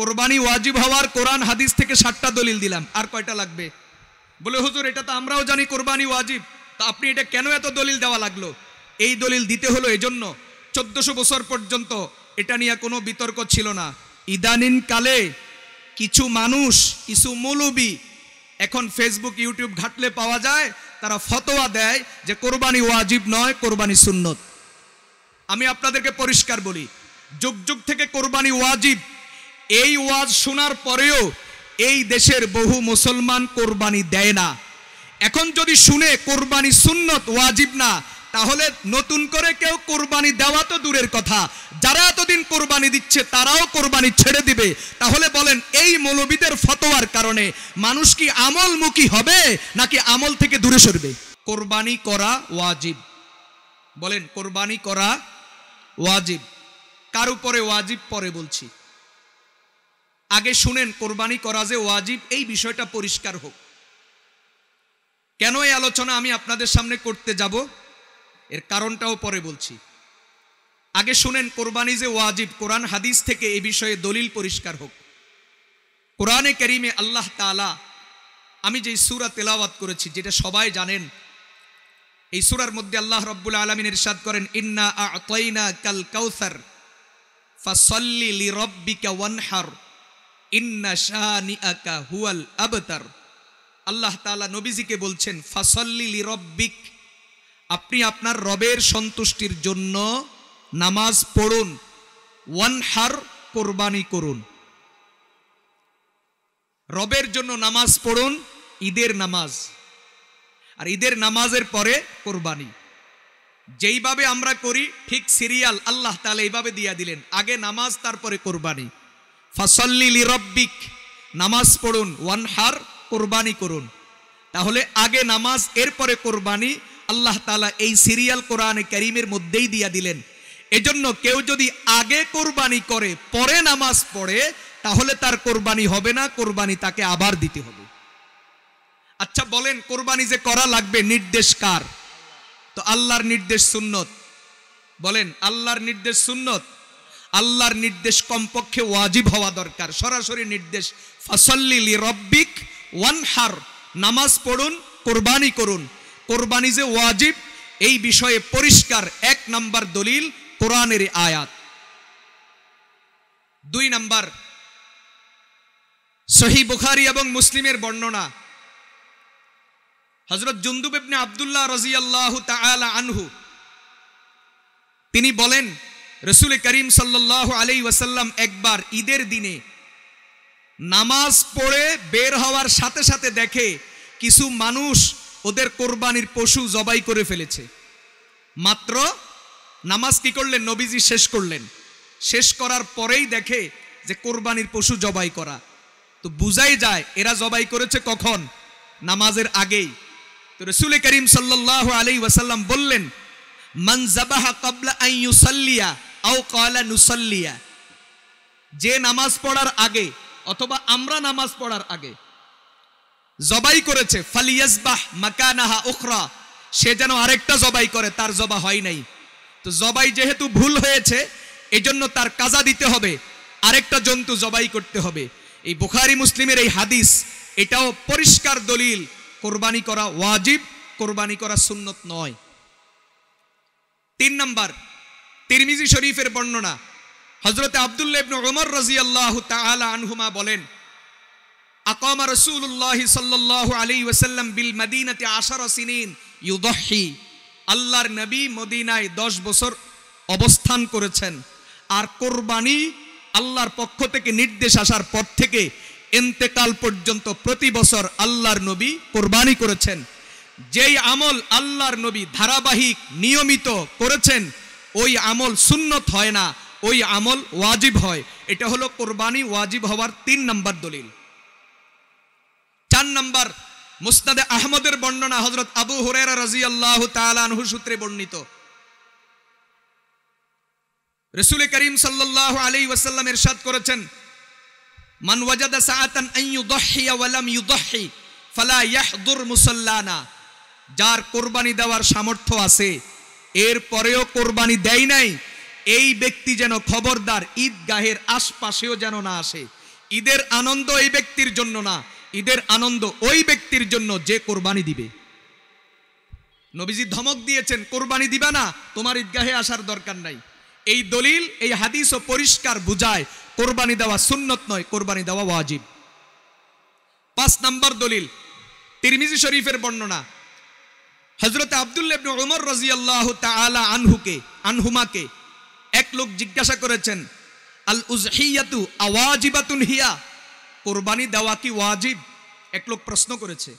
কোরবানি ওয়াজিব হওয়ার কোরআন হাদিস থেকে 60টা দলিল দিলাম, আর কয়টা লাগবে? বলে হুজুর এটা তো আমরাও জানি কোরবানি ওয়াজিব, তা আপনি এটা কেন এত দলিল দেওয়া লাগলো? এই দলিল দিতে হলো এজন্য 1400 বছর পর্যন্ত এটা নিয়ে কোনো বিতর্ক ছিল না। ইদানিং কালে কিছু মানুষ, কিছু মৌলবী, এখন ফেসবুক ইউটিউব ঘাটলে পাওয়া যায়, তারা ফতোয়া দেয় যে কোরবানি ওয়াজিব নয়, কোরবানি সুন্নত। আমি আপনাদেরকে পরিষ্কার বলি, যুগ যুগ থেকে কোরবানি ওয়াজিব, এই ওয়াজ শোনার পরেও এই দেশের বহু মুসলমান কোরবানি দেয় না। এখন যদি শুনে কোরবানি সুন্নত ওয়াজিব না, তাহলে নতুন করে কেউ কোরবানি দেওয়া তো দূরের কথা, যারা এতদিন কোরবানি দিচ্ছে তারাও কোরবানি ছেড়ে দিবে। তাহলে বলেন এই মৌলবীদের ফতোয়ার কারণে মানুষ কি আমলমুখী হবে নাকি আমল থেকে দূরে সরবে? কোরবানি করা ওয়াজিব, বলেন কোরবানি করা ওয়াজিব। কার উপরে ওয়াজিব পরে বলছি, আগে শুনেন কোরবানি করা যে ওয়াজিব এই বিষয়টা পরিষ্কার হোক। কেন এই আলোচনা আমি আপনাদের সামনে করতে যাব এর কারণটাও পরে বলছি। আগে শুনেন কোরবানি যে ওয়াজিব, কোরআন হাদিস থেকে এই বিষয়ে দলিল পরিষ্কার হোক। কোরআনে কারীমে আল্লাহ তাআলা, আমি যে সূরা তেলাওয়াত করেছি যেটা সবাই জানেন, এই সূরার মধ্যে আল্লাহ রাব্বুল আলামিন ইরশাদ করেন, ইন্না আ'তাইনাকাল কাউসার ফাসাল্লি লিরাব্বিকা ওয়ানহার ইন্না শানিআকা হুয়াল আবতার। আল্লাহ তাআলা নবীজিকে বলছেন ফাসাল্লি লিরাব্বিক, আপনি আপনার রবের সন্তুষ্টির জন্য নামাজ পড়ুন, ওয়ানহার কোরবানি করুন। রবের জন্য নামাজ পড়ুন, ঈদের নামাজ, আর ঈদের নামাজের পরে কোরবানি। যেইভাবে আমরা করি ঠিক সিরিয়াল আল্লাহ তাআলা এইভাবে দিয়া দিলেন, আগে নামাজ তারপরে কোরবানি। ফাসাল্লি লিরাব্বিক, নামাজ পড়ুন, ওয়ানহার কোরবানি করুন। তাহলে আগে নামাজ এরপরে কোরবানি, আল্লাহ তাআলা এই সিরিয়াল কোরআনে কারীমের মধ্যেই দিয়া দিলেন। এজন্য কেউ যদি আগে কোরবানি করে পরে নামাজ পড়ে তাহলে তার কোরবানি হবে না, কোরবানি তাকে আবার দিতে হবে। আচ্ছা বলেন কোরবানি যে করা লাগবে নির্দেশ কার? তো আল্লাহর নির্দেশ সুন্নত। বলেন আল্লাহর নির্দেশ সুন্নত। আল্লাহর নির্দেশ কমপক্ষে ওয়াজিব হওয়া দরকার, সরাসরি নির্দেশ ফাসাল্লি লিরাব্বিক ওয়ানহার, নামাজ পড়ুন, কোরবানি করুন। কোরবানি যে ওয়াজিব এই বিষয়ে পরিষ্কার 1 নাম্বার দলিল কোরআনের আয়াত। 2 নাম্বার সহিহ বুখারী এবং মুসলিমের বর্ণনা, হযরত জুনদুব ইবনে আব্দুল্লাহ রাদিয়াল্লাহু তাআলা আনহু তিনি বলেন, রাসূল করিম সাল্লাল্লাহু আলাইহি ওয়াসাল্লাম একবার ঈদের দিনে নামাজ পড়ে বের হওয়ার সাথে সাথে দেখে কিছু মানুষ ওদের কোরবানির পশু জবাই করে ফেলেছে। মাত্র নামাজ কি করলেন? নবীজি শেষ করলেন। শেষ করার পরেই দেখে যে কোরবানির পশু জবাই করা। তো বুঝাই যায় এরা জবাই করেছে কখন? নামাজের আগেই। তো রাসূল করিম সাল্লাল্লাহু আলাইহি ওয়াসাল্লাম বললেন, মান যাবাহা ক্বাবলা আন ইউসাল্লিয়া আও ক্বালা নুসাল্লিয়া, যে নামাজ পড়ার আগে অথবা আমরা নামাজ পড়ার আগে জবাই করেছে, ফালিয়াজবাহ মাকানাহা উখরা, সে যেন আরেকটা জবাই করে, তার জবা হয় নাই। তো জবাই যেহেতু ভুল হয়েছে এজন্য তার কাজা দিতে হবে, আরেকটা জন্তু জবাই করতে হবে। এই বুখারী মুসলিমের এই হাদিস, এটাও পরিষ্কার দলিল কোরবানি করা ওয়াজিব, কোরবানি করা সুন্নত নয়। 3 নাম্বার তিরমিজি শরীফের বর্ণনা, হযরত আব্দুল্লাহ ইবনে উমর রাদিয়াল্লাহু তাআলা আনহুমা বলেন, আকামা রাসূলুল্লাহ সাল্লাল্লাহু আলাইহি ওয়াসাল্লাম বিল মদিনাতি 10 সিনিন ইউদহি, আল্লাহর নবী মদিনায় 10 বছর অবস্থান করেছেন। আর কোরবানি আল্লাহর পক্ষ থেকে নির্দেশ আসার পর থেকে ইন্তেকাল পর্যন্ত প্রতি বছর আল্লাহর নবী কোরবানি করেছেন। যেই আমল আল্লাহর নবী ধারাবাহিক নিয়মিত করেছেন ওই আমল সুন্নত হয় না, ওই আমল ওয়াজিব হয়। এটা হলো কোরবানি ওয়াজিব হওয়ার 3 নাম্বার দলিল। 4 নাম্বার মুসনাদে আহমদের বর্ণনা, হযরত আবু হুরায়রা রাদিয়াল্লাহু তাআলা আনহু সূত্রে বর্ণিত, রাসূল করিম সাল্লাল্লাহু আলাইহি ওয়াসাল্লাম ইরশাদ করেছেন, মান ওয়াজাদা সাআতান আন ইউদহি ওয়া লাম ইউদহি ফালা ইয়াহদুর মুসাল্লানা, যার কোরবানি দেওয়ার সামর্থ্য আছে এরপরেও কোরবানি দেয় নাই, এই ব্যক্তি যেন খবরদার ঈদগাহের আশপাশেও যেন না আসে। ঈদের আনন্দ এই ব্যক্তির জন্য না, ঈদের আনন্দ ওই ব্যক্তির জন্য যে কোরবানি দিবে। নবীজি ধমক দিয়েছেন, কোরবানি দিবা না, তোমার ঈদগাহে আসার দরকার নাই। এই দলিল, এই হাদিসও পরিষ্কার বুঝায় কোরবানি দেওয়া সুন্নত নয়, কোরবানি দেওয়া ওয়াজিব। 5 নম্বর দলিল, তিরমিজি শরীফের বর্ণনা। হযরত আব্দুল্লাহ ইবনে উমর রাদিয়াল্লাহু তাআলা আনহুমাকে এক লোক জিজ্ঞাসা করেছেন, আল উযহিয়াতু আওয়াজিবাতুন হিয়া, কোরবানি দেওয়া কি ওয়াজিব? এক লোক প্রশ্ন করেছে।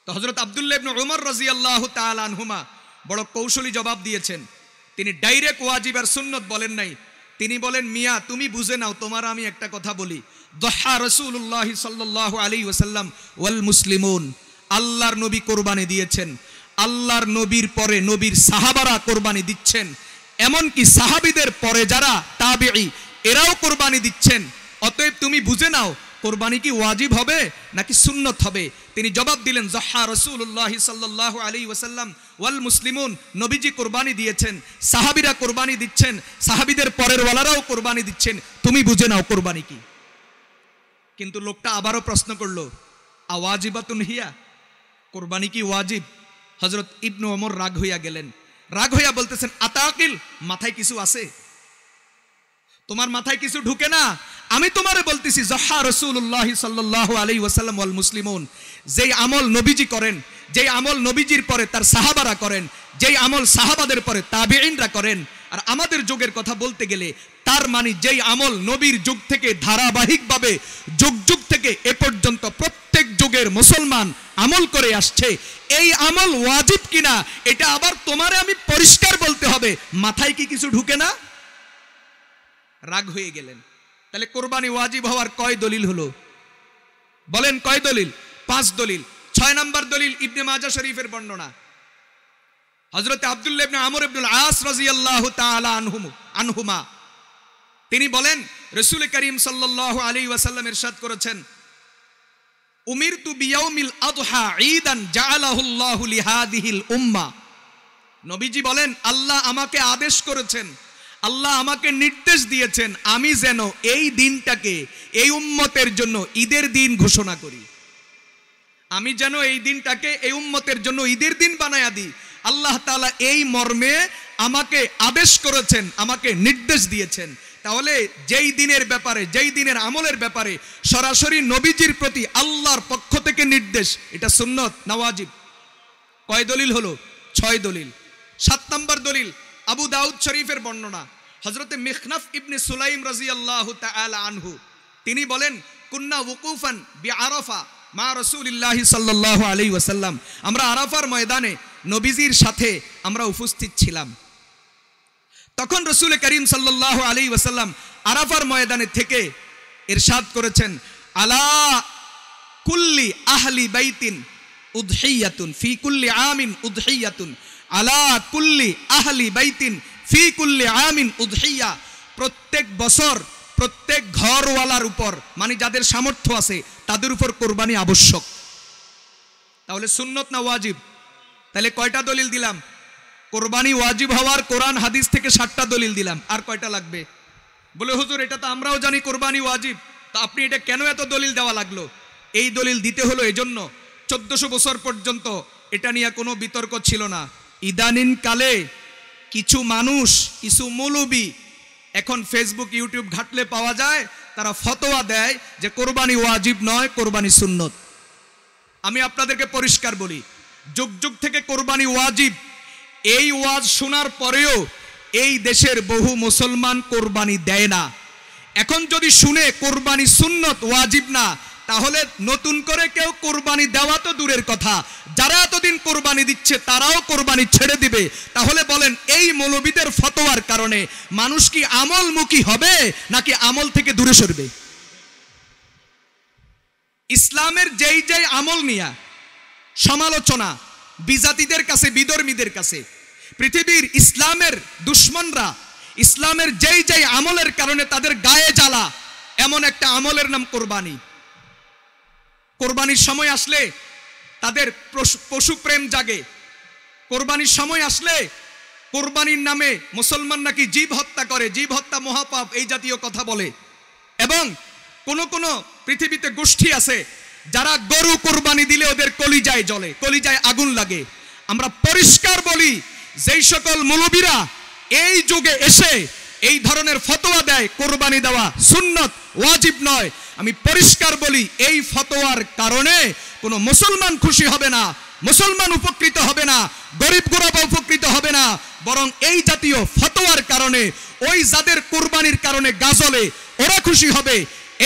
তো হযরত আব্দুল্লাহ ইবনে উমর রাদিয়াল্লাহু তাআলা আনহুমা বড় কৌশলী জবাব দিয়েছেন। তিনি ডাইরেক্ট ওয়াজিব আর সুন্নত বলেন নাই, তিনি বলেন, মিয়া তুমি বুঝে নাও, তোমার আমি একটা কথা বলি। দহা রাসূলুল্লাহ সাল্লাল্লাহু আলাইহি ওয়াসাল্লাম ওয়াল মুসলিমুন, আল্লাহর নবী কোরবানি দিয়েছেন, আল্লাহর নবীর পরে নবীর সাহাবারা কোরবানি দিচ্ছেন, এমনকি সাহাবীদের পরে যারা তাবেঈ এরাও কোরবানি দিচ্ছেন। অতএব তুমি বুঝে নাও কোরবানি কি ওয়াজিব হবে নাকি সুন্নত হবে। তিনি জবাব দিলেন, যহা রাসূলুল্লাহ সাল্লাল্লাহু আলাইহি ওয়াসাল্লাম ওয়াল মুসলিমুন, নবীজি কোরবানি দিয়েছেন, সাহাবীরা কোরবানি দিচ্ছেন, সাহাবীদের পরের ওয়ালারাও কোরবানি দিচ্ছেন, তুমি বুঝে নাও কোরবানি কি। কিন্তু লোকটা আবারও প্রশ্ন করলো, আওয়াজিবাতুন হিয়া, কোরবানি কি ওয়াজিব? হযরত ইবনে ওমর রাগ হইয়া গেলেন, রাগ হইয়া বলতেছেন, আতাকিল, মাথায় কিছু আছে? তোমার মাথায় কিছু ঢুকে না? আমি তোমারে বলতেছি, যহা রাসূলুল্লাহ সাল্লাল্লাহু আলাইহি ওয়াসাল্লাম ওয়াল মুসলিমুন, যেই আমল নবীজি করেন, যেই আমল নবীজির পরে তার সাহাবারা করেন, যেই আমল সাহাবাদের পরে তাবেঈনরা করেন, আর আমাদের যুগের কথা বলতে গেলে তার মানে যেই আমল নবীর যুগ থেকে ধারাবাহিকভাবে যুগ যুগ থেকে এ পর্যন্ত প্রত্যেক যুগের মুসলমান আমল করে আসছে, এই আমল ওয়াজিব কিনা এটা আবার তোমারে আমি পরিষ্কার বলতে হবে, মাথায় কি কিছু ঢুকে না? রাগ হয়ে গেলেন। তাহলে কোরবানি ওয়াজিব হওয়ার কয় দলিল হলো? বলেন কয় দলিল? 5 দলিল। 6 নম্বর দলিল, ইবনে মাজাহ শরীফের বর্ণনা। হযরত আব্দুল্লাহ ইবনে আমর ইবনুল আস রাদিয়াল্লাহু তাআলা আনহুমা তিনি বলেন, রাসূল করিম সাল্লাল্লাহু আলাইহি ওয়াসাল্লাম ইরশাদ করেছেন, উমিরতু বিয়াউমিল আযহা ঈদান জাআলাহুল্লাহু লিহাদিহিল উম্মাহ। নবীজি বলেন, আল্লাহ আমাকে আদেশ করেছেন, আল্লাহ আমাকে নির্দেশ দিয়েছেন, আমি যেন এই দিনটাকে এই উম্মতের জন্য ঈদের দিন ঘোষণা করি, আমি যেন এই দিনটাকে এই উম্মতের জন্য ঈদের দিন বানায়া দিই। আল্লাহ তাআলা এই মর্মে আমাকে আদেশ করেছেন, আমাকে নির্দেশ দিয়েছেন। তাহলে যেই দিনের ব্যাপারে, যেই দিনের আমলের ব্যাপারে সরাসরি নবীজির প্রতি আল্লাহর পক্ষ থেকে নির্দেশ, এটা সুন্নত না ওয়াজিব? কয় দলিল হলো? 6 দলিল। 7 নম্বর দলিল, আবু দাউদ শরীফের বর্ণনা। হযরতে মিখনাফ ইবনে সুলাইম রাদিয়াল্লাহু তাআলা আনহু তিনি বলেন, কুন্না ওয়াকুফান বিআরাফা মা রাসূলিল্লাহি সাল্লাল্লাহু আলাইহি ওয়াসাল্লাম, আমরা আরাফার ময়দানে নবীজির সাথে আমরা উপস্থিত ছিলাম। তখন রাসূল করিম সাল্লাল্লাহু আলাইহি ওয়াসাল্লাম আরাফার ময়দানে থেকে ইরশাদ করেছেন, আলা কুল্লি আহলি বাইতিন উদহিয়াতুন ফি কুল্লি আমিন উদহিয়াতুন, আলা কুল্লি আহলি বাইতিন ফি কুল্লি আমিন উদহিয়া, প্রত্যেক বছর প্রত্যেক ঘরওয়ালার উপর, মানে যাদের সামর্থ্য আছে তাদের উপর কোরবানি আবশ্যক। তাহলে সুন্নত না ওয়াজিব? তাহলে কয়টা দলিল দিলাম? কোরবানি ওয়াজিব হওয়ার কোরআন হাদিস থেকে 7টা দলিল দিলাম। আর কয়টা লাগবে? বলে হুজুর এটা তো আমরাও জানি কোরবানি ওয়াজিব, তা আপনি এটা কেন এত দলিল দেওয়া লাগলো? এই দলিল দিতে হলো এজন্য, 1400 বছর পর্যন্ত এটা নিয়ে কোনো বিতর্ক ছিল না। ইদানিং কালে কিছু মানুষ, কিছু মৌলবী, এখন ফেসবুক ইউটিউব ঘাটলে পাওয়া যায়, তারা ফতোয়া দেয় যে কোরবানি ওয়াজিব নয়, কোরবানি সুন্নত। আমি আপনাদেরকে পরিষ্কার বলি, যুগ যুগ থেকে কোরবানি ওয়াজিব, এই ওয়াজ শোনার পরেও এই দেশের বহু মুসলমান কোরবানি দেয় না। এখন যদি শুনে কোরবানি সুন্নত ওয়াজিব না, তাহলে নতুন করে কেউ কোরবানি দেওয়া তো দূরের কথা, যারা এতদিন কোরবানি দিচ্ছে তারাও কোরবানি ছেড়ে দিবে। তাহলে বলেন, এই মৌলবীদের ফতোয়ার কারণে মানুষ কি আমলমুখী হবে নাকি আমল থেকে দূরে সরবে? ইসলামের যেই যেই আমল নিয়ে সমালোচনা বিজাতিদের কাছে, বিধর্মীদের কাছে, পৃথিবীর ইসলামের দুশ্মনরা ইসলামের যেই যেই আমলের কারণে তাদের গায়ে জ্বালা, এমন একটা আমলের নাম কোরবানি। কোরবানির সময় আসলে তাদের পশু প্রেম জাগে। কোরবানির সময় আসলে কোরবানির নামে মুসলমান নাকি জীব হত্যা করে, জীব হত্যা মহাপাপ, এই জাতীয় কথা বলে। এবং কোন কোন পৃথিবীতে গোষ্ঠী আছে যারা গরু কোরবানি দিলে ওদের কলিজায় জ্বলে, কলিজায় আগুন লাগে। আমরা পরিষ্কার বলি, যেই সকল মৌলবীরা এই যুগে এসে এই ধরনের ফতোয়া দেয় কোরবানি দেওয়া সুন্নত ওয়াজিব নয়, আমি পরিষ্কার বলি এই ফতোয়ার কারণে কোনো মুসলমান খুশি হবে না, মুসলমান উপকৃত হবে না, গরিব গোরাবা উপকৃত হবে না, বরং এই জাতীয় ফতোয়ার কারণে ওই যাদের কোরবানির কারণে গাজলে ওরা খুশি হবে।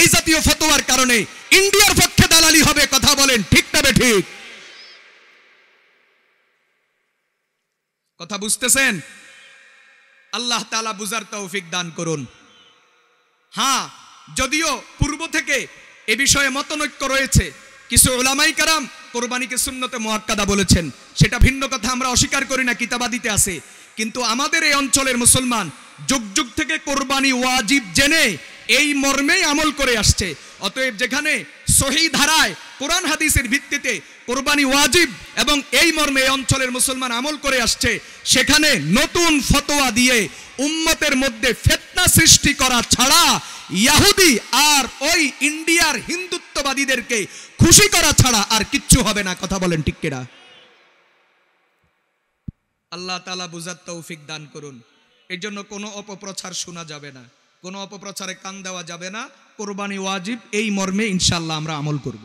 এই জাতীয় ফতোয়ার কারণে ইন্ডিয়ার পক্ষে দালালি হবে। কথা বলেন ঠিক না ঠিক? কথা বুঝতেছেন? আল্লাহ তাআলা বুঝার তৌফিক দান করুন। হ্যাঁ, যদিও পূর্ব থেকে এ বিষয়ে মতনৈক্য রয়েছে, কিছু উলামায়ে কেরাম কোরবানিকে সুন্নতে মুআক্কাদা বলেছেন, সেটা ভিন্ন কথা, আমরা অস্বীকার করি না, কিতাবাদিতে আছে। কিন্তু আমাদের এই অঞ্চলের মুসলমান যুগ যুগ থেকে কোরবানি ওয়াজিব জেনে এই মর্মেই আমল করে আসছে। অতএব যেখানে সহিহ ধারায় কোরআন হাদিসের ভিত্তিতে কোরবানি ওয়াজিব এবং এই মর্মে এই অঞ্চলের মুসলমান আমল করে আসছে, সেখানে নতুন ফতোয়া দিয়ে উম্মতের মধ্যে ফিতনা সৃষ্টি করা ছাড়া, ইহুদি আর ওই ইন্ডিয়ার হিন্দুত্ববাদীদেরকে খুশি করা ছাড়া আর কিচ্ছু হবে না। কথা বলেন ঠিক কিনা? আল্লাহ তাআলা বুঝার তৌফিক দান করুন। এই জন্য কোনো অপপ্রচার শোনা যাবে না, কোনো অপপ্রচারে কান দেওয়া যাবে না। কোরবানি ওয়াজিব এই মর্মে ইনশাআল্লাহ আমরা আমল করব।